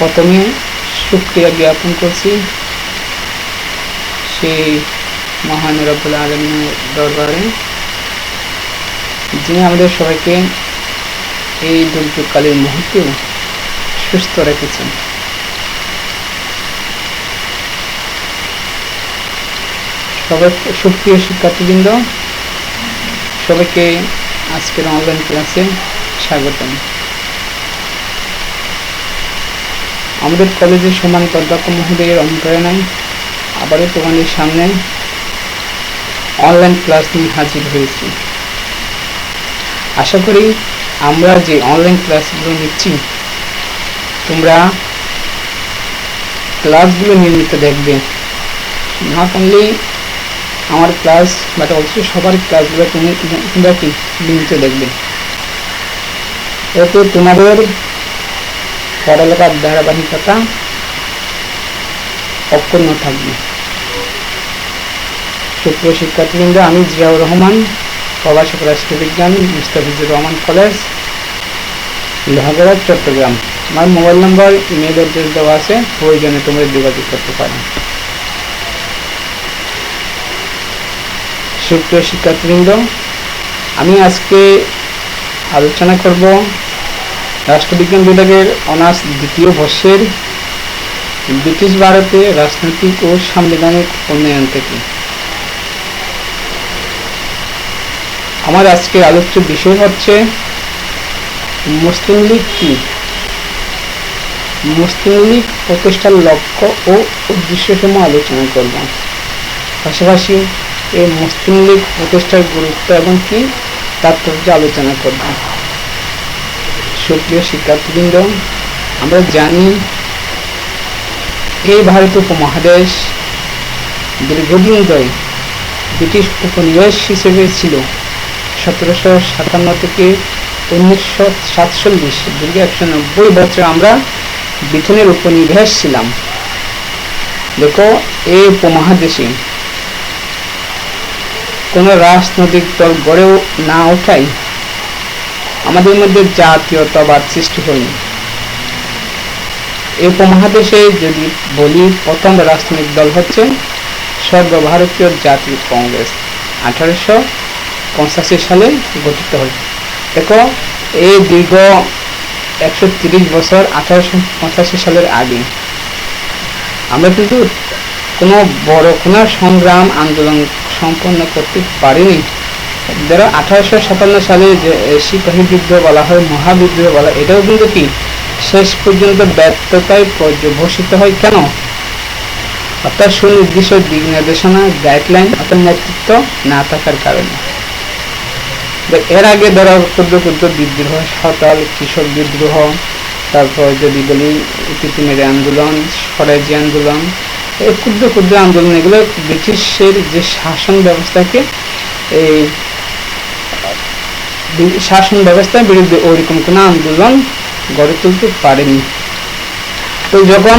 প্রথমে শুকরিয়া জ্ঞাপন করছি সেই মহান রব্বুল আলামিনের দরবারে, যিনি আমাদের সবাইকে এই দুর্যোগকালীন মুহূর্তেও সুস্থ রেখেছেন। সবাই সুপ্রিয় শিক্ষার্থীবৃন্দ, সবাইকে আজকের অনলাইন ক্লাসে স্বাগতম। আমাদের কলেজের সম্মানিত অধ্যক্ষ মহোদয়ের অনুপ্রেরণায় আবারও তোমাদের সামনে অনলাইন ক্লাস নিয়ে হাজির হয়েছি। আশা করি আমরা যে অনলাইন ক্লাসগুলো নিচ্ছি তোমরা ক্লাসগুলো নিয়মিত দেখবে, নট অনলি আমার ক্লাস বাট অলসো সবার ক্লাসগুলো তোমরা কি নিয়মিত দেখবে। এতে তোমাদের পড়ালেখার ধারাবাহিকতা অক্ষুণ্ণ থাকবে। সুপ্রিয় শিক্ষার্থীবৃন্দ, আমি জিয়াউর রহমান, প্রভাষক রাষ্ট্রবিজ্ঞান, মুস্তাফিজুর রহমান কলেজ, লোহাগড়া, চট্টগ্রাম। আমার মোবাইল নম্বর, ইমেল অ্যাড্রেস দেওয়া আছে, প্রয়োজনে তোমরা যোগাযোগ করতে পারো। সুপ্রিয় শিক্ষার্থীবৃন্দ, আমি আজকে আলোচনা করব রাষ্ট্রবিজ্ঞান বিভাগের অনার্স দ্বিতীয় বর্ষের ব্রিটিশ ভারতে রাজনৈতিক ও সাংবিধানিক উন্নয়ন থেকে। আমার আজকের আলোচ্য বিষয় হচ্ছে মুসলিম লীগ কি, মুসলিম লীগ প্রতিষ্ঠার লক্ষ্য ও উদ্দেশ্যসমূহ আলোচনা করব। পাশাপাশি এই মুসলিম লীগ প্রতিষ্ঠার গুরুত্ব এবং কি তাৎপর্য আলোচনা করব। সুপ্রিয় শিক্ষার্থীবৃন্দ, আমরা জানি এই ভারত উপমহাদেশ দীর্ঘদিন ধরে ব্রিটিশ উপনিবেশ হিসেবে ছিল। 1757 থেকে 1947, দীর্ঘ 190 বছর আমরা ব্রিটেনের উপনিবেশ ছিলাম। দেখো, এই উপমহাদেশে কোনো রাজনৈতিক দল গড়েও না ওঠায় আমাদের মধ্যে জাতীয়তাবাদ সৃষ্টি হয়নি। এই উপমহাদেশে যদি বলি, প্রথম রাজনৈতিক দল হচ্ছে সর্বভারতীয় জাতীয় কংগ্রেস, 1885 সালে গঠিত হয়। দেখো, এই দীর্ঘ 130 বছর, 1885 সালের আগে আমরা কিন্তু কোনো বড় কোনো সংগ্রাম আন্দোলন সম্পন্ন করতে পারিনি। 1857 সালে যে সিপাহী বিদ্রোহ বলা হয়, মহাবিদ্রোহ বলা, এটাও কিন্তু কি শেষ পর্যন্ত ব্যর্থতায় পর্যবসিত হয়। কেন? অর্থাৎ সুনির্দিষ্ট দিক নির্দেশনা, গাইডলাইন অর্থাৎ নেতৃত্ব না থাকার কারণে। এর আগে ধরো ক্ষুদ্র ক্ষুদ্র বিদ্রোহ, সাঁওতাল কৃষক বিদ্রোহ, তারপর যদি বলি তিতুমির আন্দোলন, স্বরাজ্য আন্দোলন, এই ক্ষুদ্র ক্ষুদ্র আন্দোলন, এগুলো ব্রিটিশের যে শাসন ব্যবস্থাকে, এই শাসন ব্যবস্থার বিরুদ্ধে ওইরকম কোনো আন্দোলন গড়ে তুলতে পারেনি। তো যখন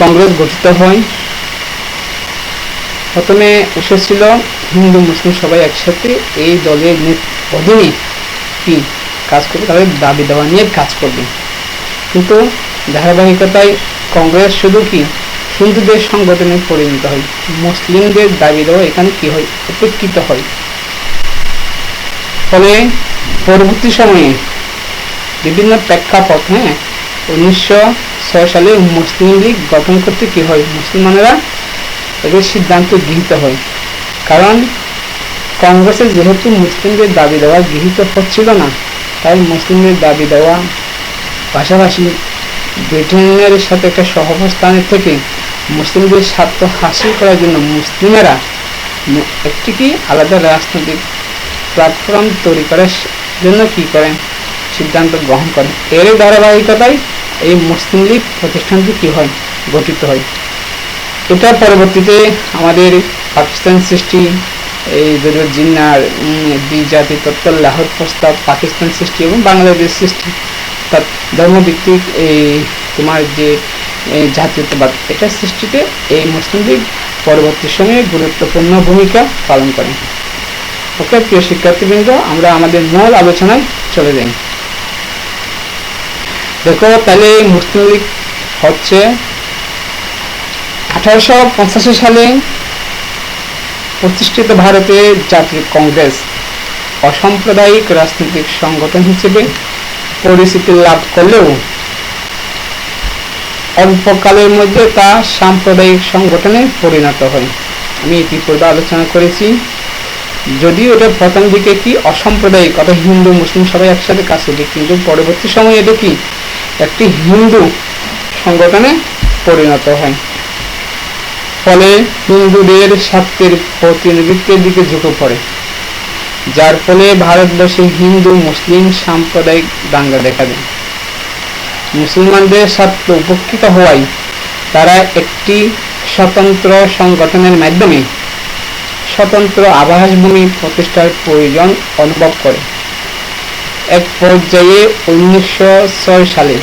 কংগ্রেস গঠিত হয়, প্রথমে এসেছিল হিন্দু মুসলিম সবাই একসাথে এই দলের অধীনে কি কাজ করবে, তাদের দাবি দেওয়া নিয়ে কাজ করবে। কিন্তু ধারাবাহিকতায় কংগ্রেস শুধু কি হিন্দুদের সংগঠনে পরিণত হয়, মুসলিমদের দাবি দেওয়া এখানে কি হয়, উপেক্ষিত হয়। ফলে পরবর্তী সময়ে বিভিন্ন প্রেক্ষাপট, 1906 সালে মুসলিম লীগ গঠন করতে কি হয়, মুসলমানেরা এদের সিদ্ধান্ত গৃহীত হয়। কারণ কংগ্রেসে যেহেতু মুসলিমদের দাবি দেওয়া গৃহীত হচ্ছিল না, তাই মুসলিমদের দাবি দেওয়া পাশাপাশি ব্রিটেনের সাথে একটা সহাবস্থানের থেকে মুসলিমদের স্বার্থ হাসিল করার জন্য মুসলিমেরা একটি কি আলাদা রাজনৈতিক প্ল্যাটফর্ম তৈরি করার জন্য কি করেন, সিদ্ধান্ত গ্রহণ করেন। এর ধারাবাহিকতায় এই মুসলিম লীগ প্রতিষ্ঠানটি কি হয়, গঠিত হয়। এটা পরবর্তীতে আমাদের পাকিস্তান সৃষ্টি, এই জিন্নার দ্বিজাতি তত্ত্ব, লাহোর প্রস্তাব, পাকিস্তান সৃষ্টি এবং বাংলাদেশ সৃষ্টি, অর্থাৎ ধর্মভিত্তিক এই তোমার যে জাতীয়তাবাদ, এটা সৃষ্টিতে এই মুসলিম লীগ পরবর্তী সময়ে গুরুত্বপূর্ণ ভূমিকা পালন করে। ওকে প্রিয় শিক্ষার্থীবৃন্দ, আমরা আমাদের মূল আলোচনায় চলে যাই। দেখো, তাহলে মুসলিম লীগ হচ্ছে 1885 সালে প্রতিষ্ঠিত ভারতের জাতীয় কংগ্রেস অসাম্প্রদায়িক রাজনৈতিক সংগঠন হিসেবে পরিচিতি লাভ করলেও অল্পকালের মধ্যে তা সাম্প্রদায়িক সংগঠনে পরিণত হয়। আমি ইতিপূর্বে আলোচনা করেছি, যদিও এটা প্রথম দিকে কি অসাম্প্রদায়িক অর্থাৎ হিন্দু মুসলিম সবাই একসাথে কাজ করবে, কিন্তু পরবর্তী সময়ে এটা কি একটি হিন্দু সংগঠনে পরিণত হয়। ফলে হিন্দুদের স্বার্থের প্রতিনিধিত্বের দিকে ঝুঁকে পড়ে, যার ফলে ভারতবর্ষে হিন্দু মুসলিম সাম্প্রদায়িক দাঙ্গা দেখা দেয়। মুসলমানদের স্বার্থ উপেক্ষিত হওয়ায় তারা একটি স্বতন্ত্র সংগঠনের মাধ্যমে স্বতন্ত্র আবাসভূমি প্রতিষ্ঠার প্রয়োজন অনুভব করে। এক পর্যায়ে 1906 সালে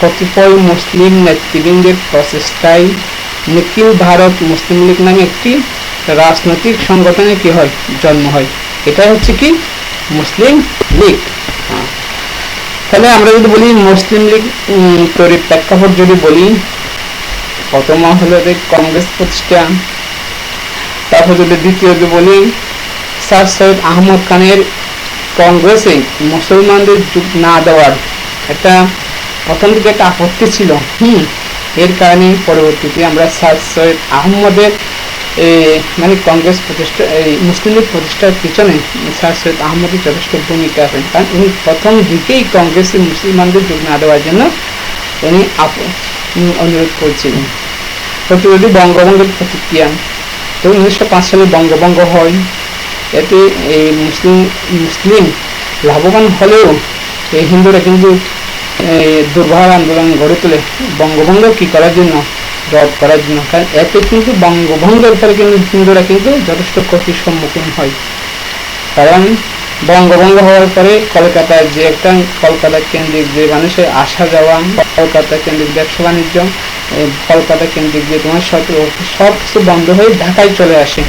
কতিপয় মুসলিম নেতৃবৃন্দের প্রচেষ্টায় নিখিল ভারত মুসলিম লীগ নামে একটি রাজনৈতিক সংগঠনের কি হয় জন্ম হয়। এটা হচ্ছে কি মুসলিম লীগ। তাহলে আমরা যদি বলি মুসলিম লীগ তৈরির প্রেক্ষাপট যদি বলি, প্রথম হলো কংগ্রেস প্রতিষ্ঠা, তারপর যদি দ্বিতীয়ত বলি স্যার সৈয়দ আহমদ খানের কংগ্রেসে মুসলমানদের যোগ না দেওয়ার একটা প্রথম দিকে একটা আপত্তি ছিল। এর কারণে পরবর্তীতে আমরা স্যার সৈয়দ আহমদের মানে কংগ্রেস প্রতিষ্ঠা মুসলিম লীগ প্রতিষ্ঠার পিছনে স্যার সৈয়দ আহমদের যথেষ্ট ভূমিকা আছে, কারণ উনি প্রথম দিকেই কংগ্রেসে মুসলমানদের যোগ না দেওয়ার জন্য উনি অনুরোধ করেছিলেন। প্রতিবাদী বঙ্গভঙ্গের প্রতিক্রিয়া, তো 1905 সালে বঙ্গভঙ্গ হয়। এতে এই মুসলিম লাভবান হলেও এই হিন্দুরা কিন্তু দুর্বার আন্দোলন গড়ে তোলে বঙ্গভঙ্গ কি করার জন্য, রদ করার জন্য। কারণ এতে কিন্তু বঙ্গভঙ্গের ফলে কিন্তু হিন্দুরা কিন্তু যথেষ্ট ক্ষতির সম্মুখীন হয়। কারণ বঙ্গভঙ্গ হওয়ার পরে কলকাতার যে একটা কলকাতা কেন্দ্রিক যে মানুষের আসা যাওয়া, কলকাতা কেন্দ্রিক ব্যবসা বাণিজ্য, কলকাতা কেন্দ্রিক যে তোমার সব কিছু বন্ধ হয়ে ঢাকায় চলে আসে।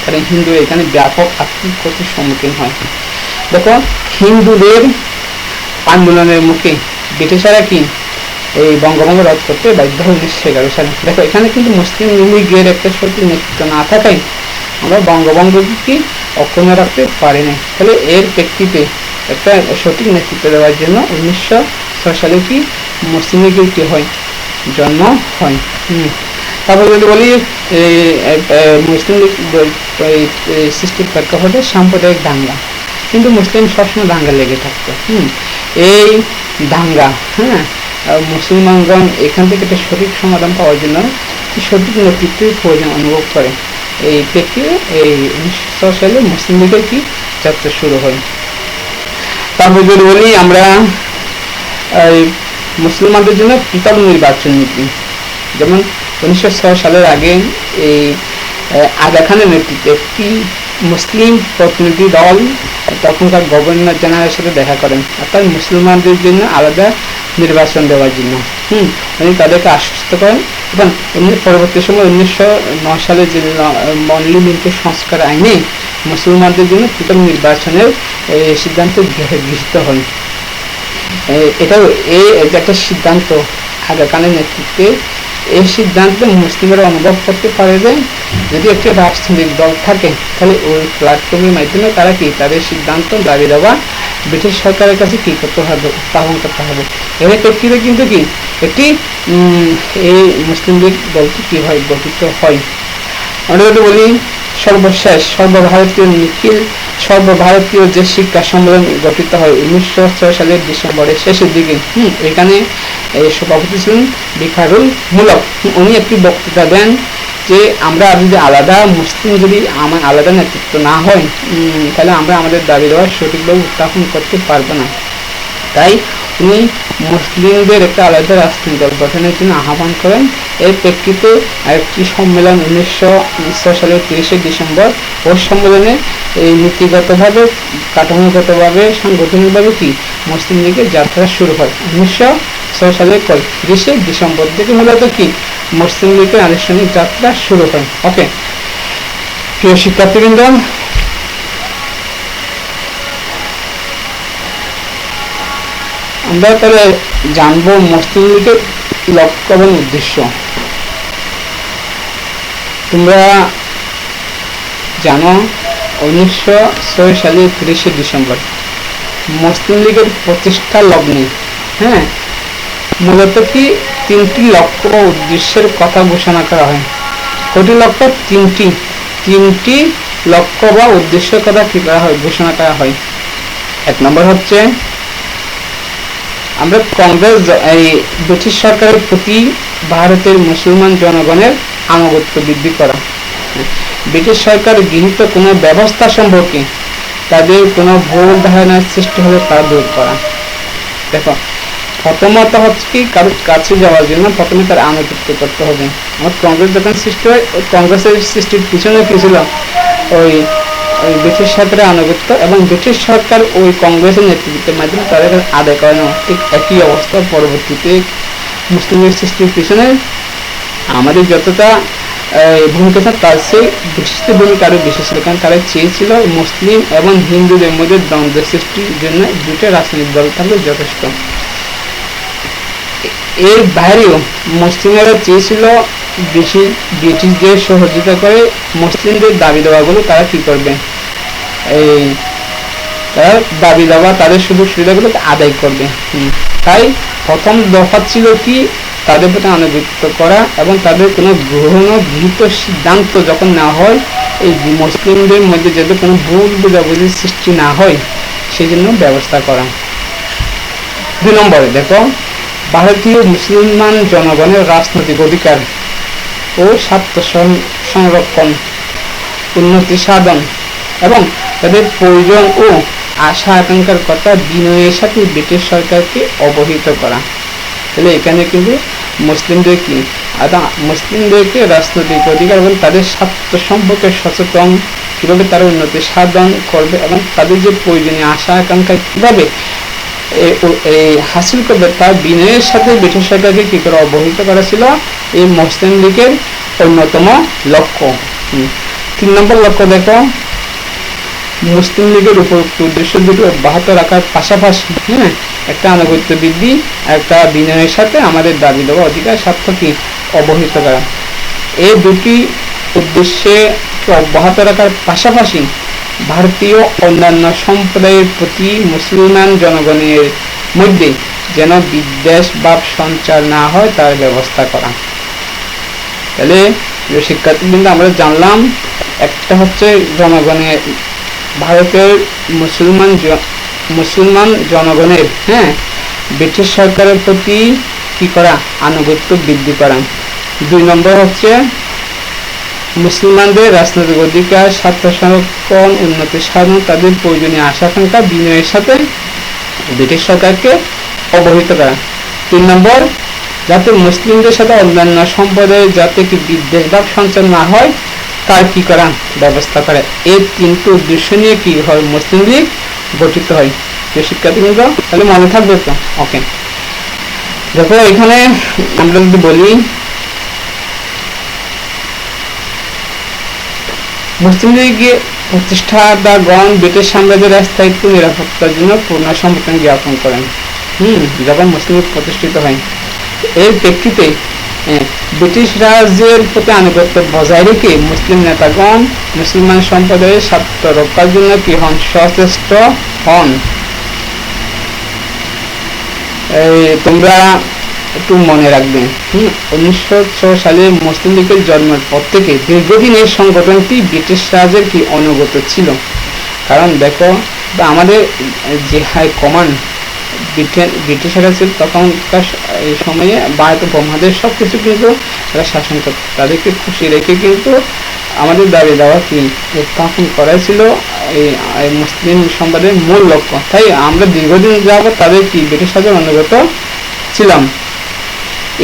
কারণ হিন্দু এখানে ব্যাপক আর্থিক ক্ষতির সম্মুখীন হয়। দেখো হিন্দুদের আন্দোলনের মুখে ব্রিটিশরা কি এই বঙ্গভঙ্গ রদ করতে বাধ্য হয় 1911 সালে। দেখো এখানে কিন্তু মুসলিম লীগের একটা সঠিক নেতৃত্ব না থাকায় আমরা বঙ্গভঙ্গকে কি অক্ষুণ্ণ রাখতে পারি না। তাহলে এর প্রেক্ষিতে একটা সঠিক নেতৃত্ব দেওয়ার জন্য 1906 সালে কি মুসলিম লীগের কি হয় জন্ম হয়। তারপর যদি বলি মুসলিম লীগ সৃষ্টির প্রেক্ষাপটে সাম্প্রদায়িক দাঙ্গা, কিন্তু মুসলিম সবসময় দাঙ্গা লেগে থাকতো। এই দাঙ্গা মুসলমানগণ এখান থেকে একটা সঠিক সমাধান পাওয়ার জন্য সঠিক নেতৃত্বের প্রয়োজন অনুভব করে। এই প্রেক্ষিতে এই 1906 সালে মুসলিম লীগের কি যাত্রা শুরু হয়। তারপর যদি বলি আমরা মুসলমানদের জন্য পৃথক নির্বাচন নীতি, যেমন 1906 সালের আগে এই আগা খানের নেতৃত্বে একটি মুসলিম প্রতিনিধি দল তখনকার গভর্নর জেনারেলের সাথে দেখা করেন, অর্থাৎ মুসলমানদের জন্য আলাদা নির্বাচন দেওয়ার জন্য উনি তাদেরকে আশ্বস্ত করেন। এবং পরবর্তী সময় 1909 সালে যে মন্ডলী মিল্কের সংস্কার আইনে মুসলমানদের জন্য পৃথক নির্বাচনের সিদ্ধান্ত গৃহীত হয়। এটাও এই একটা সিদ্ধান্ত আগা খানের নেতৃত্বে। এই সিদ্ধান্তে মুসলিমরা অনুভব করতে পারে যে যদি একটি রাজনৈতিক দল থাকে তাহলে ওই প্ল্যাটফর্মের মাধ্যমে তারা কি তাদের সিদ্ধান্ত দাবি দেওয়া ব্রিটিশ সরকারের কাছে কি করতে হবে, উত্থাপন করতে হবে। এর প্রেক্ষিতে কিন্তু কি একটি এই মুসলিম লীগ দলটি কি হয় গঠিত হয়। আমরা যদি বলি সর্বশেষ সর্বভারতীয় যে শিক্ষা সম্মেলন গঠিত হয় 1906 সালের ডিসেম্বরের শেষের দিকে, এখানে সভাপতি ছিলেন ভিকারুল মুলক। উনি একটি বক্তৃতা দেন যে আমরা যদি আলাদা মুসলিম যদি আমার আলাদা নেতৃত্ব না হয় তাহলে আমরা আমাদের দাবি দেওয়া সঠিকভাবে উত্থাপন করতে পারবো না। তাই উনি মুসলিমদের একটা আলাদা রাজনৈতিক দল গঠনের জন্য আহ্বান করেন। এর প্রেক্ষিতে আরেকটি সম্মেলন 1906 সালের 30 ডিসেম্বর, ওই সম্মেলনে এই নীতিগতভাবে কাঠামোগতভাবে সাংগঠনিকভাবে কি মুসলিম লীগের যাত্রা শুরু হয়। 1906 সালের 30 ডিসেম্বর থেকে মূলত কি মুসলিম লীগের আনুষ্ঠানিক যাত্রা শুরু হয়। ওকে প্রিয় শিক্ষার্থীবৃন্দ, আমরা তাহলে জানবো মুসলিম লীগের লক্ষ্য এবং উদ্দেশ্য। তোমরা জানো 1906 সালের 30 ডিসেম্বর মুসলিম লীগের প্রতিষ্ঠা লগ্নে মূলত কি 3টি লক্ষ্য ও উদ্দেশ্যের কথা ঘোষণা করা হয়। কটি লক্ষ্য? 3টি লক্ষ্য বা উদ্দেশ্যের কথা কি করা হয়? ঘোষণা করা হয়। 1 নম্বর হচ্ছে আমরা ব্রিটিশ সরকারের প্রতি ভারতের মুসলমান জনগণের আনুগত্য বৃদ্ধি করা। ব্রিটিশ সরকার গৃহীত কোনো ব্যবস্থা সম্পর্কে তাদের কোনো ভুল ধারণার সৃষ্টি হলে তা দূর করা। দেখো, প্রথমত হচ্ছে কি কারোর কাছে যাওয়ার জন্য প্রথমে তার আনুগত্য করতে হবে। আমার কংগ্রেস যখন সৃষ্টি হয়, ওই কংগ্রেসের সৃষ্টির পিছনে কি ছিল? ওই ব্রিটিশ সরকারের আনুগত্য এবং ব্রিটিশ সরকার ওই কংগ্রেসের নেতৃত্বের মাধ্যমে তাদের আদায় করে নেওয়া। ঠিক একই অবস্থা পরবর্তীতে মুসলিমের সৃষ্টির পিছনে আমাদের যতটা ভূমিকা ছিল তার সেই ব্রিটিশদের ভূমিকা আরো বেশি ছিল, কারণ তারা চেয়েছিল মুসলিম এবং হিন্দুদের মধ্যে দ্বন্দ্ব সৃষ্টির জন্য দুটো রাজনৈতিক দল থাকলে যথেষ্ট। এর বাইরেও মুসলিমেরা চেয়েছিল ব্রিটিশদের সহযোগিতা করে মুসলিমদের দাবি দাওয়াগুলো তারা কি করবে, তারা দাবি দাওয়া তাদের সুযোগ সুবিধাগুলো আদায় করবে। তাই প্রথম দফা ছিল কি তাদের প্রতি আনুগত্য করা এবং তাদের কোনো গৃহীত সিদ্ধান্ত যখন না হয় এই মুসলিমদের মধ্যে যাতে কোনো ভুল বোঝাবুঝির সৃষ্টি না হয় সেই জন্য ব্যবস্থা করা। 2 নম্বরে দেখো, ভারতীয় মুসলমান জনগণের রাজনৈতিক অধিকার ও স্বার্থ সংরক্ষণ, উন্নতি সাধন এবং তাদের প্রয়োজন ও আশা আকাঙ্ক্ষার কথা বিনয়ের সাথে ব্রিটিশ সরকারকে অবহিত করা। তাহলে এখানে কিন্তু মুসলিমদেরকে রাজনৈতিক অধিকার এবং তাদের স্বার্থ সম্পর্কে সচেতন, কিভাবে তারা উন্নতি সাধন করবে এবং তাদের যে প্রয়োজনীয় আশা আকাঙ্ক্ষা কিভাবে হাসিল করবে তার বিনয়ের সাথে ব্রিটিশ সরকারকে কি করে অবহিত করা ছিল এই মুসলিম লীগের অন্যতম লক্ষ্য। 3 নম্বর লক্ষ্য দেখো, মুসলিম লীগের উপরোক্ত উদ্দেশ্য দুটো অব্যাহত রাখার পাশাপাশি একটা আনুগত্য বৃদ্ধি, একটা বিনয়ের সাথে আমাদের দাবি দেওয়া অধিকার স্বার্থকে অবহিত করা। এই দুটি উদ্দেশ্যে অব্যাহত রাখার পাশাপাশি ভারতীয় অন্যান্য সম্প্রদায়ের প্রতি মুসলমান জনগণের মধ্যে যেন বিদ্বেষ ভাব সঞ্চার না হয় তার ব্যবস্থা করা। তাহলে শিক্ষার্থীবৃন্দ আমরা জানলাম, একটা হচ্ছে জনগণের ভারতের মুসলমান জনগণের ব্রিটিশ সরকারের প্রতি কি করা, আনুগত্য বৃদ্ধি করা। 2 নম্বর হচ্ছে মুসলমানদের রাজনৈতিক অধিকার, স্বার্থ সংরক্ষণ, উন্নতি সাধন, তাদের প্রয়োজনীয় আশা আকাঙ্ক্ষা বিনয়ের সাথে ব্রিটিশ সরকারকে অবহিত করা। 3 নম্বর, যাতে মুসলিমদের সাথে অন্যান্য সম্প্রদায়ের যাতে কি বিদ্বেষ ভাব সঞ্চার না হয় তার কি করা, ব্যবস্থা করা। এই 3টি উদ্দেশ্য নিয়ে কি হয় মুসলিম লীগ গঠিত হয়। শিক্ষার্থীবৃন্দ তাহলে মনে থাকবে তো? ওকে, দেখো এখানে আমরা যদি বলি মুসলিম লীগের প্রতিষ্ঠাতাগণ ব্রিটিশ সাম্রাজ্যের স্থায়িত্ব নিরাপত্তার জন্য পূর্ণ সমর্থন জ্ঞাপন করেন যখন মুসলিম লীগ প্রতিষ্ঠিত হয়। এর প্রেক্ষিতে ব্রিটিশ রাজ্যের প্রতি আনুগত্য বজায় রেখে মুসলিম নেতাগণ মুসলমান সম্প্রদায়ের স্বার্থ রক্ষার জন্য কি হন, সচেষ্ট হন। তোমরা একটু মনে রাখবে 1906 সালে মুসলিম লীগের জন্মের পর থেকে দীর্ঘদিন এই সংগঠনটি ব্রিটিশ রাজের কি অনুগত ছিল। কারণ দেখো আমাদের যে হাই কমান্ড ব্রিটিশরা ছিল তখনকার এই সময়ে ভারত উপমহাদেশ সবকিছু কিন্তু তারা শাসন করত, তাদেরকে খুশি রেখে কিন্তু আমাদের দাবি দেওয়া কি উত্থাপন করাই ছিল এই মুসলিম সম্প্রদায়ের মূল লক্ষ্য। তাই আমরা দীর্ঘদিন যাবত তাদের কি ব্রিটিশ রাজের অনুগত ছিলাম।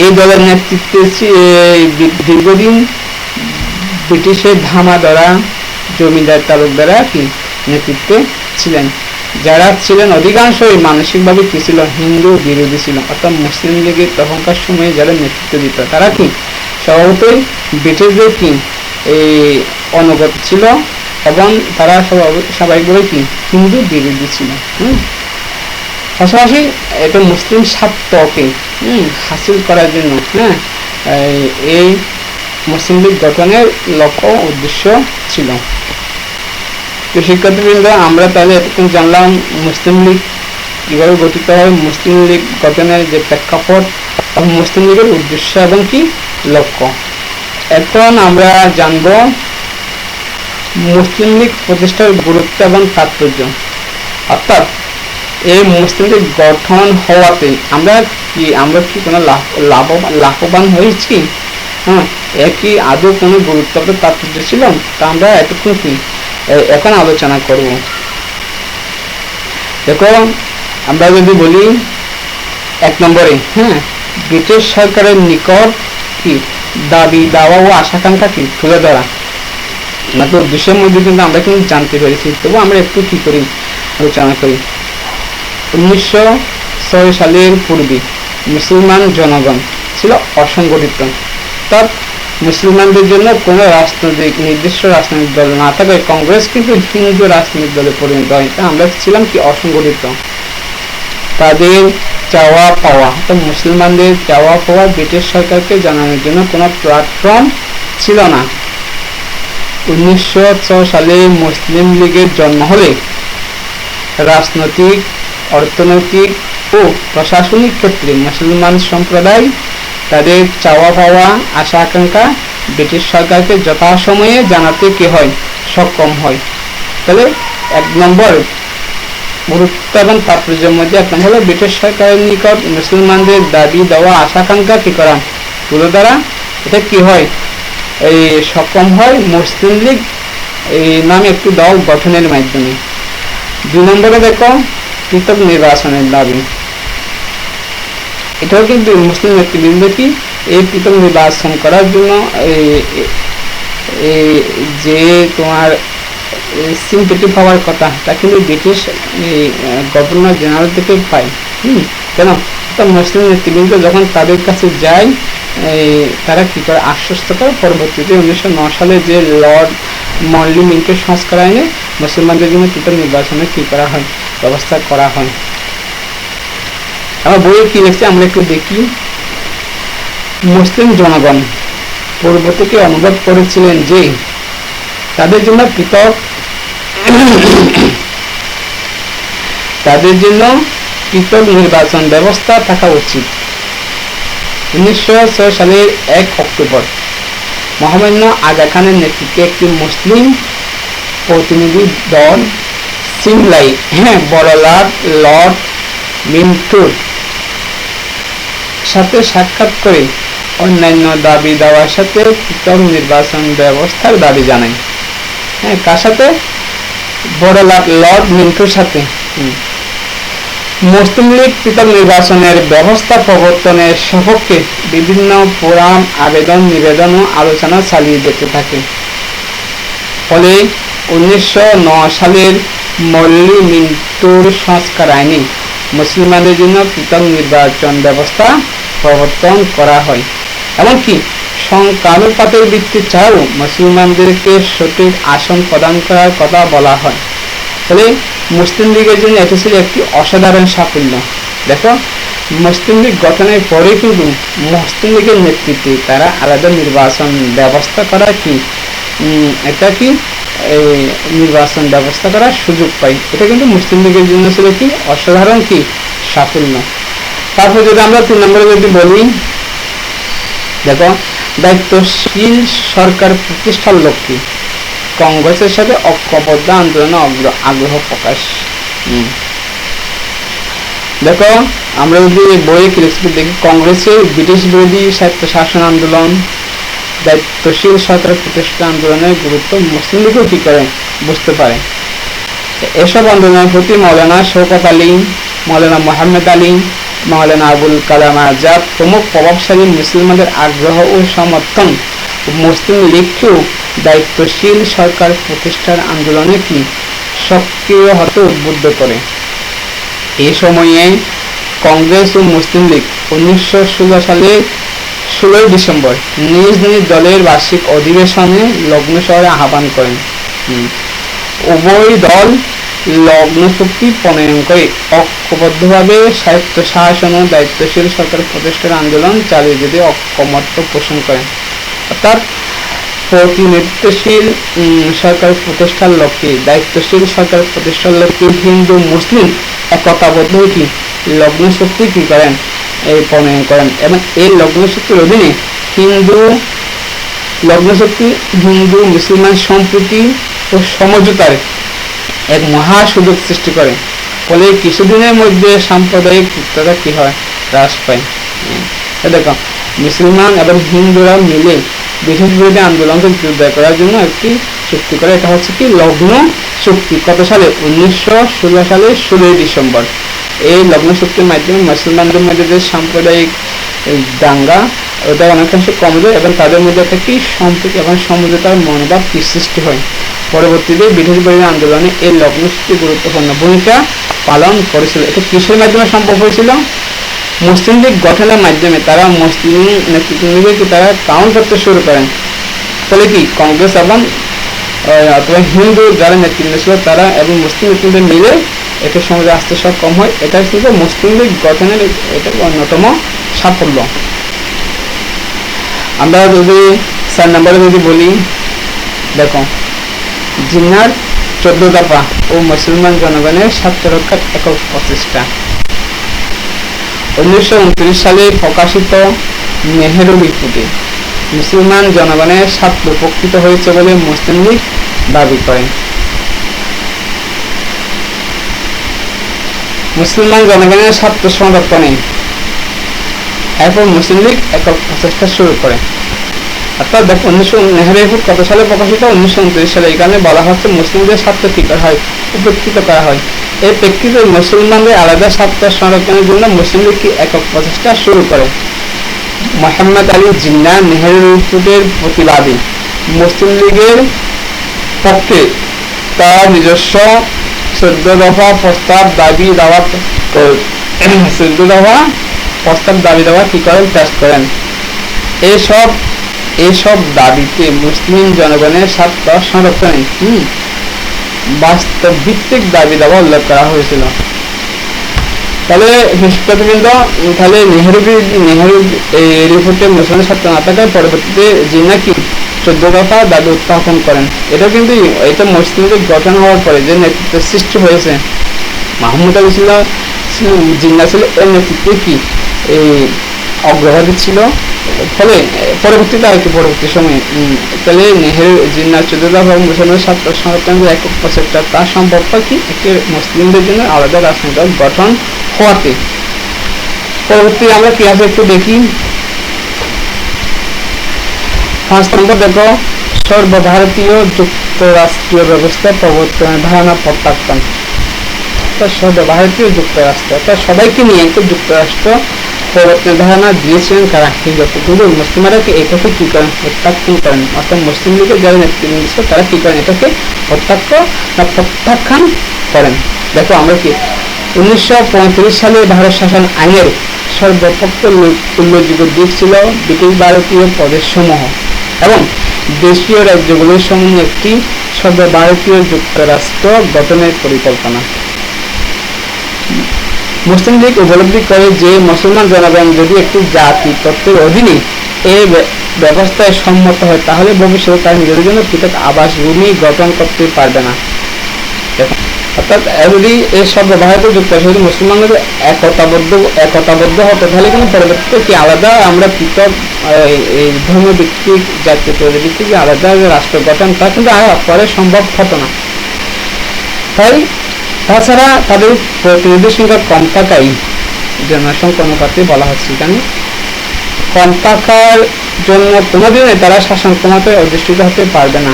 এই দলের নেতৃত্বে দীর্ঘদিন ব্রিটিশের ধামাদরা জমিদার তালুকদাররা কি নেতৃত্বে ছিলেন, যারা ছিলেন অধিকাংশই মানসিকভাবে কি ছিল, হিন্দু বিরোধী ছিল। অর্থাৎ মুসলিম লীগের তখনকার সময়ে যারা নেতৃত্ব দিত তারা কি স্বভাবতই ব্রিটিশদের কি অনুগত ছিল এবং তারা স্বাভাবিকভাবে কি হিন্দু বিরোধী ছিল। পাশাপাশি এটা মুসলিম স্বার্থকে হাসিল করার জন্য এই মুসলিম লীগ গঠনের লক্ষ্য উদ্দেশ্য ছিল। তো শিক্ষার্থীবৃন্দ, আমরা তাহলে এতক্ষণ জানলাম মুসলিম লীগ কিভাবে গঠিত হয়, মুসলিম লীগ গঠনের যে প্রেক্ষাপট এবং মুসলিম লীগের উদ্দেশ্য এবং কি লক্ষ্য। এখন আমরা জানব মুসলিম লীগ প্রতিষ্ঠার গুরুত্ব এবং তাৎপর্য। অর্থাৎ এই মুসলিম লীগ গঠন হওয়াতে আমরা কি কোনো লাভবান হয়েছি? একই আদৌ কোনো গুরুত্বপূর্ণ তাৎপর্য ছিল? তা আমরা এতক্ষণ এখন আলোচনা করব। দেখো, আমরা যদি বলি 1 নম্বরে ব্রিটিশ সরকারের নিকট কি দাবি দাওয়া ও আশাকাঙ্ক্ষা কি তুলে ধরা। মাত্র উদ্দেশ্যের মধ্যে কিন্তু আমরা কিন্তু জানতে পেরেছি, তবু আমরা একটু কি করি আলোচনা করি। 1906 সালের পূর্বে মুসলমান জনগণ ছিল অসংগঠিত। অর্থাৎ মুসলমানদের জন্য কোনো নির্দিষ্ট রাজনৈতিক দল না থাকায় কংগ্রেস কিন্তু হিন্দু রাজনৈতিক দলে পরিণত হয়। আমরা ছিলাম কি অসংগঠিত। তাদের চাওয়া পাওয়া, অর্থাৎ মুসলমানদের চাওয়া পাওয়া ব্রিটিশ সরকারকে জানানোর জন্য কোনো প্ল্যাটফর্ম ছিল না। 1906 সালে মুসলিম লীগের জন্ম হলে রাজনৈতিক, অর্থনৈতিক ও প্রশাসনিক ক্ষেত্রে মুসলমান সম্প্রদায় তাদের চাওয়া পাওয়া, আশা আকাঙ্ক্ষা ব্রিটিশ সরকারকে যথাসময়ে জানাতে কি হয় সক্ষম হয়। তাহলে 1 নম্বর গুরুত্ব এবং তাৎপর্যের মধ্যে 1 নম্বর হলো ব্রিটিশ সরকারের নিকট মুসলমানদের দাবি দেওয়া, আশা আকাঙ্ক্ষা কি করা তুলে ধরা। এটা কি হয় এই সক্ষম হয় মুসলিম লীগ এই নামে একটি দল গঠনের মাধ্যমে। 2 নম্বরে দেখো পৃথক নির্বাচনের দাবি। এটাও কিন্তু মুসলিম নেতৃবৃন্দ কি এই পৃথক নির্বাচন করার জন্য যে তোমার সিম্পেটি পাওয়ার কথা তা কিন্তু ব্রিটিশ গভর্নর জেনারেল থেকে পায়। কেন? মুসলিম নেতৃবৃন্দ যখন তাদের কাছে যায় তারা কি করে আশ্বস্ত করে। পরবর্তীতে 1909 সালে যে লর্ড মনলি মিন্টো সংস্কার আইনে মুসলমানদের জন্য পৃথক নির্বাচনে কি করা হয় ব্যবস্থা করা হয়। আমার বইয়ে কি লিখছে আমরা একটু দেখি। মুসলিম জনগণ পূর্ব থেকে অনুভব করেছিলেন যে তাদের জন্য পৃথক নির্বাচন ব্যবস্থা থাকা উচিত। 1906 সালের 1 অক্টোবর মহামান্য আগা খানের নেতৃত্বে একটি মুসলিম প্রতিনিধি দল সিমলাই বড়লাট লর্ড মিন্টোর সাথে সাক্ষাৎ করে অন্যান্য দাবি দেওয়ার সাথে পৃথক নির্বাচন ব্যবস্থার দাবি জানায়। কার সাথে? বড়লাট লর্ড মিন্টোর সাথে। মুসলিম লীগ পৃথক নির্বাচনের ব্যবস্থা প্রবর্তনের সপক্ষে বিভিন্ন ফোরাম, আবেদন, নিবেদন ও আলোচনা চালিয়ে যেতে থাকে। ফলে 1909 সালের মল্লি মিন্টোর সংস্কার আইনে মুসলমানদের জন্য পৃথক নির্বাচন ব্যবস্থা প্রবর্তন করা হয়। এমনকি সংখ্যানুপাতের ভিত্তি ছাড়াও মুসলমানদেরকে সঠিক আসন প্রদান করার কথা বলা হয়। ফলে মুসলিম লীগের জন্য এটি ছিল একটি অসাধারণ সাফল্য। দেখো, মুসলিম লীগ গঠনের পরে কিন্তু মুসলিম লীগের নেতৃত্বে তারা আলাদা নির্বাচন ব্যবস্থা করা নির্বাচন ব্যবস্থা করার সুযোগ পাই। এটা কিন্তু মুসলিম লীগের জন্য ছিল কি অসাধারণ সাফল্য। তারপর যদি আমরা 3 নম্বরে যদি বলি, দেখো দায়িত্বশীল সরকার প্রতিষ্ঠার লক্ষ্যে কংগ্রেসের সাথে ঐক্যবদ্ধ আন্দোলনে আগ্রহ প্রকাশ। দেখো, আমরা যদি বইয়ে দেখি কংগ্রেসের ব্রিটিশ বিরোধী স্বায়ত্তশাসন আন্দোলন, দায়িত্বশীল সরকার প্রতিষ্ঠা আন্দোলনের গুরুত্ব মুসলিম লীগও কি করে বুঝতে পারে। এসব আন্দোলনের প্রতি মৌলানা শওকত আলী, মৌলানা মোহাম্মদ আলী, মৌলানা আবুল কালাম আজাদ প্রমুখ প্রভাবশালী মুসলমানদের আগ্রহ ও সমর্থন মুসলিম লীগকেও দায়িত্বশীল সরকার প্রতিষ্ঠার আন্দোলনে সক্রিয় হতে উদ্বুদ্ধ করে। এই সময়ে কংগ্রেস ও মুসলিম লীগ 1916 সালের 16 ডিসেম্বর নিজ নিজ দলের বার্ষিক অধিবেশনে লগ্ন শহরে আহ্বান করেন। উভয় দল লগ্ন চুক্তি প্রণয়ন করে ঐক্যবদ্ধভাবে স্বায়ত্ত শাসন ও দায়িত্বশীল সরকার প্রতিষ্ঠার আন্দোলন চালিয়ে যেতে ঐকমত্য পোষণ করেন। অর্থাৎ প্রতিনিধিত্বশীল সরকার প্রতিষ্ঠার লক্ষ্যে, দায়িত্বশীল সরকার প্রতিষ্ঠার লক্ষ্যে হিন্দু মুসলিম একতাবদ্ধ কি লগ্ন চুক্তি কি করেন, এই প্রণয়ন করেন। এবং এই লগ্ন চুক্তির অধীনে লগ্ন চুক্তি হিন্দু মুসলমান সম্প্রীতি ও সমঝোতার এক মহা সুযোগ সৃষ্টি করে। ফলে কিছুদিনের মধ্যে সাম্প্রদায়িক উত্তেজনা কি হয়, হ্রাস পায়। দেখো, মুসলমান এবং হিন্দুরা মিলে ব্রিটিশ বিরোধী আন্দোলনকে জোরদার করার জন্য একটি চুক্তি করে। এটা হচ্ছে কি লগ্ন চুক্তি। কত সালে? 1916 সালের 16 ডিসেম্বর। এই লগ্ন চুক্তির মাধ্যমে মুসলমানদের মধ্যে যে সাম্প্রদায়িক দাঙ্গা ওটা অনেকাংশে কমে যায় এবং তাদের মধ্যে একটা কি সম্প্রীতি এবং সমঝোতার মনোভাব সৃষ্টি হয়। পরবর্তীতে ব্রিটিশ বিরোধী আন্দোলনে এই লগ্ন চুক্তি গুরুত্বপূর্ণ ভূমিকা পালন করেছিল। এটা কিসের মাধ্যমে সম্ভব হয়েছিল? মুসলিম লীগ গঠনের মাধ্যমে। তারা মুসলিম নেতৃত্বকে তারা কাউন্ট করতে শুরু করেন। ফলে কি কংগ্রেস এবং অথবা হিন্দু যারা নেতৃত্ব ছিল তারা এবং মুসলিম নেতৃত্ব মিলে এটা সমাজে আসতে সক্ষম হয়। এটা ছিল মুসলিম লীগ গঠনের এটা অন্যতম সাফল্য। আমরা যদি 4 নম্বরে যদি বলি, দেখো, জিন্নার 14 দফা ও মুসলমান জনগণের স্বার্থ রক্ষার একক প্রচেষ্টা। 1929 সালে প্রকাশিত নেহেরু রিপোর্টে মুসলমান জনগণের স্বার্থ উপকৃত হয়েছে বলে মুসলিম লীগ দাবি করে। মুসলমান জনগণের স্বার্থ সংরক্ষণে এরপর মুসলিম লীগ একক প্রচেষ্টা শুরু করে। অর্থাৎ দেখো, নেহেরু রিপোর্ট কত সালে প্রকাশিত? 1929 সালে। এখানে বলা হচ্ছে মুসলিমদের স্বার্থ কি করা হয়, উপেক্ষিত করা হয়। এই প্রেক্ষিতে মুসলমানদের আলাদা স্বার্থ সংরক্ষণের জন্য মুসলিম লীগ কি একক প্রচেষ্টা শুরু করে। মোহাম্মদ আলী জিন্নাহ নেহেরু রিপোর্টের প্রতিবাদী। মুসলিম লীগের পক্ষে তার নিজস্ব 14 দফা প্রস্তাব দাবি দেওয়া 14 দফা প্রস্তাব দাবি দেওয়া কি করেন, পেশ করেন। এইসব দাবিতে মুসলিম জনগণের স্বার্থ সংরক্ষণে বাস্তব ভিত্তিক দাবি দেওয়া উল্লেখ করা হয়েছিল। তাহলে হিসেববৃন্দ, তাহলে নেহেরু রিপোর্টে মুসলমানের স্বার্থ না থাকায় পরবর্তীতে জিন্নাহ কি 14 দফা দাবি উত্থাপন করেন। এটা কিন্তু এটা মুসলিম লীগ গঠন হওয়ার পরে যে নেতৃত্বের সৃষ্টি হয়েছে, মাহমুদ আলী জিন্নাহ ছিল এর নেতৃত্বে কি এই অগ্রভাগে ছিল। ফলে পরবর্তীতে আর কি পরবর্তী সময়ে তাহলে নেহেরু জিন্নাহ 14 দফা মুসলমানের স্বার্থ সংরক্ষণের একক প্রচেষ্টা তা সম্ভব হয় কি একটি মুসলিমদের জন্য আলাদা রাজনৈতিক গঠন হওয়াতে। পরবর্তী আমরা কি আছে একটু দেখি। 5 নম্বর দেখো, সর্বভারতীয় যুক্তরাষ্ট্রীয় ব্যবস্থা প্রবর্তনের ধারণা প্রত্যাখ্যান। সর্বভারতীয় যুক্তরাষ্ট্র অর্থাৎ সবাইকে নিয়ে একটু যুক্তরাষ্ট্র প্রবর্তনের ধারণা দিয়েছিলেন কারা? কিন্তু মুসলিমরা এই কথা কি করেন, প্রত্যাখ্যান করেন। অর্থাৎ মুসলিম লীগের যারা নেতৃত্ব ছিল তারা কি করেন, এটাকে প্রত্যাখ্যান করেন। দেখো, আমরা কি 1935 সালে ভারত শাসন আইনের সর্বপক্ষে উল্লেখযোগ্য দিক ছিল ব্রিটিশ ভারতীয় প্রদেশসমূহ এবং দেশীয় রাজ্যগুলির সমন্বয়ে একটি সর্বভারতীয় যুক্তরাষ্ট্র গঠনের পরিকল্পনা। মুসলিম লীগ উপলব্ধি করে যে মুসলমান জনগণ যদি একটি জাতি তত্ত্বের অধীনে এই ব্যবস্থায় সম্মত হয় তাহলে ভবিষ্যতে তার নিজেদের জন্য পৃথক আবাসভূমি গঠন করতে পারবে না। অর্থাৎ যদি এই সর্বভারতীয় যুক্তরাষ্ট্র মুসলমানদের একতাবদ্ধ হতো তাহলে কিন্তু পরবর্তীতে কি আলাদা আমরা পৃথক ধর্ম ভিত্তিক জাতীয় ভিত্তিক আলাদা রাষ্ট্র গঠন তা কিন্তু পরে সম্ভব হতো না। তাই তাছাড়া তাদের প্রতিনিধি সংখ্যা কম থাকাই জনসংখ্যা অনুপাতে বলা হচ্ছে এখানে কম থাকার জন্য কোনোদিনই তারা শাসন ক্ষমতায় অধিষ্ঠিত হতে পারবে না।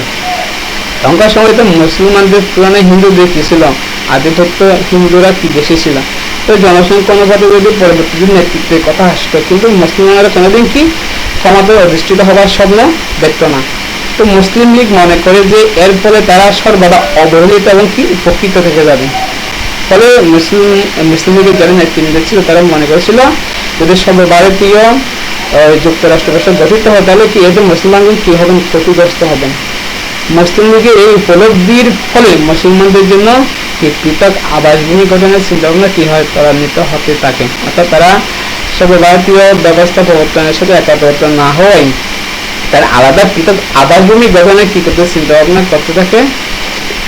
তখনকার সময় তো মুসলমানদের তুলনায় হিন্দুদের কি ছিল, আধিপত্য হিন্দুরা কি বেশি ছিল। তো জনসংখ্যা অনুপাতে যদি পরবর্তী নেতৃত্বের কথা আসতো, কিন্তু মুসলমানরা কোনোদিন কি ক্ষমতায় অধিষ্ঠিত হওয়ার স্বপ্ন দেখত না। তো মুসলিম লীগ মনে করে যে এর ফলে তারা সর্বদা অবহেলিত এবং কি উপকৃত থেকে যাবে। ফলে মুসলিম লীগের যারা নেতৃত্ব ছিল তারা মনে করেছিল যদি সর্বভারতীয় যুক্তরাষ্ট্র গঠিত হয় তাহলে কি এদের মুসলমানগণ কি হবেন, ক্ষতিগ্রস্ত হবেন। মুসলিম লীগের এই উপলব্ধির ফলে মুসলমানদের জন্য পৃথক আবাসভূমি গঠনের চিন্তাভাবনা কি হয় ত্বরান্বিত হতে থাকে। অর্থাৎ তারা সর্বভারতীয় ব্যবস্থা প্রবর্তনের সাথে একত্রিত না হওয়ায় তারা আলাদা পৃথক আবাসভূমি গঠনের কি করতে চিন্তাভাবনা করতে থাকে।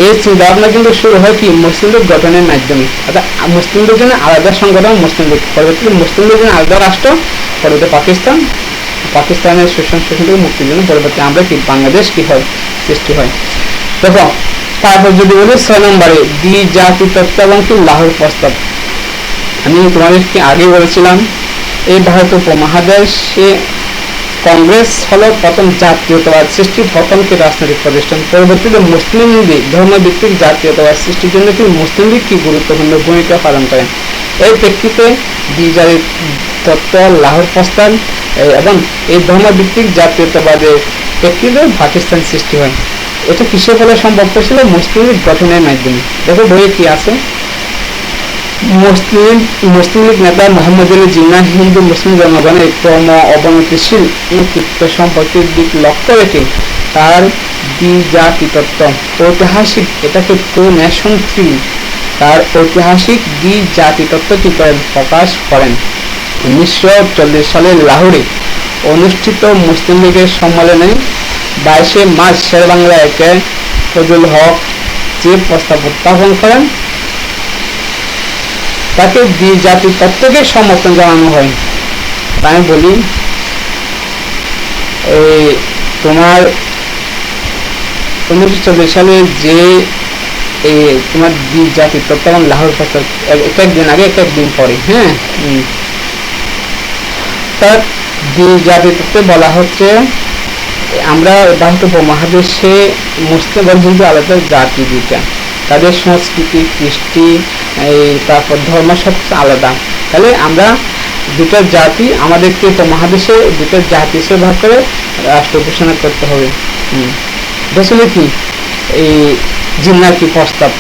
এই চিন্তাভাবনা কিন্তু শুরু হয় কি মুসলিম লীগ গঠনের মাধ্যমে। অর্থাৎ মুসলিমদের জন্য আলাদা সংগঠন মুসলিম লীগ, পরবর্তীতে মুসলিমদের জন্য আলাদা রাষ্ট্র, পরবর্তী পাকিস্তানের শোষণ থেকে মুক্তির জন্য পরবর্তী আমরা কি বাংলাদেশ কি হয় সৃষ্টি হয়। দেখো তারপর যদি বলি 6 নম্বরে দ্বিজাতি তত্ত্ব এবং কি লাহোর প্রস্তাব। আমি তোমাদেরকে আগে বলেছিলাম এই ভারত উপমহাদেশে কংগ্রেস হলো প্রথম জাতীয়তাবাদ সৃষ্টির প্রথমকে রাজনৈতিক প্রতিষ্ঠান। পরবর্তীতে মুসলিম লীগ ধর্মভিত্তিক জাতীয়তাবাদ সৃষ্টির জন্য কি মুসলিম লীগ কি গুরুত্বপূর্ণ ভূমিকা পালন করেন। এই প্রেক্ষিতে দ্বিজাতি তত্ত্ব লাহোর প্রস্তাব এবং এই ধর্মভিত্তিক জাতীয়তাবাদের প্রেক্ষিতে পাকিস্তান সৃষ্টি হয়। এটা কিসের ফলে সম্ভব হয়েছিল? মুসলিম লীগ গঠনের মাধ্যমে। দেখো বইয়ে কি আছে, মুসলিম লীগ নেতা মোহাম্মদ আলী জিন্নাহ হিন্দু মুসলিম জনগণের ক্রম অবনতিশীল নেতৃত্ব সম্পর্কের দিক লক্ষ্য রেখে তার দ্বিজাতি তত্ত্ব ঐতিহাসিক এটাকে প্রো নেশন থিওরি তার ঐতিহাসিক দ্বিজাতি তত্ত্বটি প্রকাশ করেন। 1940 সালে লাহোরে অনুষ্ঠিত মুসলিম লীগের সম্মেলনে 22 মার্চ শেরেবাংলা একে ফজলুল হক যে প্রস্তাব উত্থাপন করেন তাকে দ্বিজাতি তত্ত্বকে সমর্থন জানানো হয়। তাই বলি তোমার 1940 সালে যে তোমার দ্বিজাতি তত্ত্ব এবং লাহোর প্রস্তাব একদিন আগে একদিন পরে, হ্যাঁ, তার দ্বিজাতি তত্ত্বে বলা হচ্ছে আমরা ভারত উপমহাদেশে মুসলিম কিন্তু আলাদা জাতি দুইটা, তাদের সংস্কৃতি কৃষ্টি তারপর ধর্ম সব আলাদা। তাহলে আমরা দুটা জাতি আমাদেরকে উপমহাদেশে দুটা জাতি হিসেবে ভাগ করে রাষ্ট্র ঘোষণা করতে হবে। আসলে কি এই জিন্নাহর কি প্রস্তাব,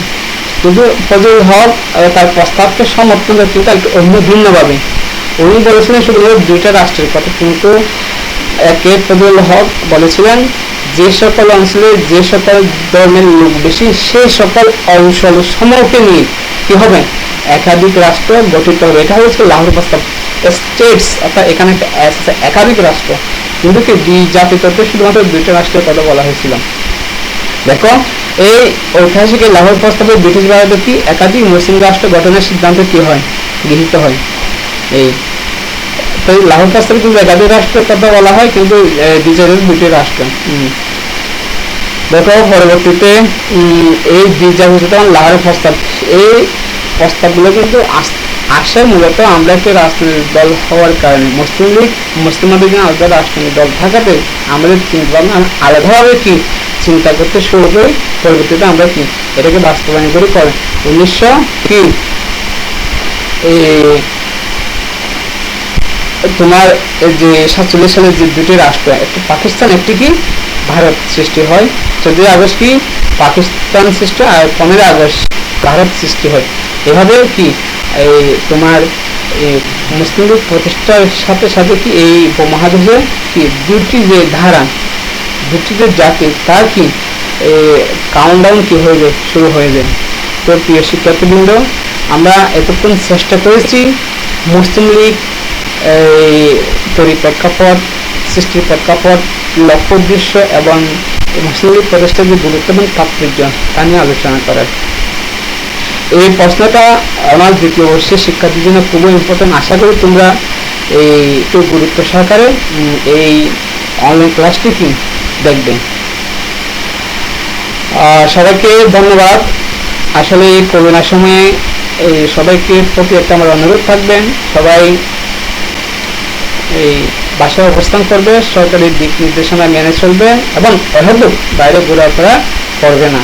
কিন্তু ফজলুল হক তার প্রস্তাবকে সমর্থন করতে একটু অন্য ভিন্নভাবে উনি বলেছিলেন শুধুমাত্র দুইটা রাষ্ট্রের কথা, কিন্তু একে ফজলুল হক বলেছিলেন যে সকল অঞ্চলে যে সকল ধর্মের লোক বেশি সেই সকল অঞ্চল সমূহকে নিয়ে কি হবে একাধিক রাষ্ট্র গঠিত হবে। এটা হচ্ছে লাহোর প্রস্তাব। স্টেটস অর্থাৎ এখানে একাধিক রাষ্ট্র, কিন্তু কি দ্বিজাতি তত্ত্বে শুধুমাত্র দুইটা রাষ্ট্রের কথা বলা হয়েছিল। দেখো এই ঐতিহাসিক লাহোর প্রস্তাবে ব্রিটিশ ভারতে কি একাধিক মুসলিম রাষ্ট্র গঠনের সিদ্ধান্ত কি হয় গৃহীত হয়। এই তো লাহোর প্রস্তাবে কিন্তু একাধিক রাষ্ট্রের কথা বলা হয়, কিন্তু দ্বিজাতির দুটি রাষ্ট্র। দেখো পরবর্তীতে এই দ্বিজাতি লাহোর প্রস্তাব এই প্রস্তাবগুলো কিন্তু আসে মূলত আমরা একটি রাজনৈতিক দল হওয়ার কারণে মুসলিম লীগ মুসলিমদের জন্য আলাদা রাজনৈতিক দল থাকাতে আমাদের চিন্তাভাবনা আলাদাভাবে কি চিন্তা করতে শুরু করি। পরবর্তীতে আমরা কি এটাকে বাস্তবায়ন করি করে 1900 কি তোমার যে 47 সালে যে দুটি রাষ্ট্র একটি পাকিস্তান একটি কি ভারত সৃষ্টি হয়। 14 আগস্ট কি পাকিস্তান সৃষ্টি আর 15 আগস্ট ভারত সৃষ্টি হয়। এভাবে কি এই তোমার মুসলিম লীগ প্রতিষ্ঠার সাথে সাথে কি এই উপমহাদেশে কি দুটি যে ধারা দুটি যে জাতি তার কি কাউন্টডাউন কি হয়ে যায় শুরু হয়ে যায়। তো প্রিয় শিক্ষার্থীবৃন্দ, আমরা এতক্ষণ চেষ্টা করেছি মুসলিম লীগ পরিপ্রেক্ষাপট সৃষ্টির প্রেক্ষাপট লক্ষ্য উদ্দেশ্য এবং মুসলিম লীগ প্রতিষ্ঠার যে গুরুত্ব এবং তাৎপর্য তা নিয়ে আলোচনা করার। এই প্রশ্নটা আমার দ্বিতীয় বর্ষের শিক্ষার্থীর জন্য খুবই ইম্পর্টেন্ট। আশা করি তোমরা একটু গুরুত্ব সহকারে এই অনলাইন ক্লাসটি কি দেখবে। সবাইকে ধন্যবাদ। আসলে এই করোনার সময়ে সবাইকে প্রতি একটা আমার অনুরোধ থাকবে, সবাই এই বাসায় অবস্থান করবে, সরকারি দিক নির্দেশনা মেনে চলবে এবং অহেতুক বাইরে ঘোরাফেরা করবে না।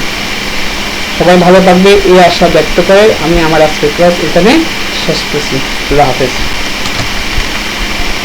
সবাই ভালো থাকবে এই আশা ব্যক্ত করে আমি আমার আজকের ক্লাস এখানে শেষ করছি। আল্লাহ হাফেজ।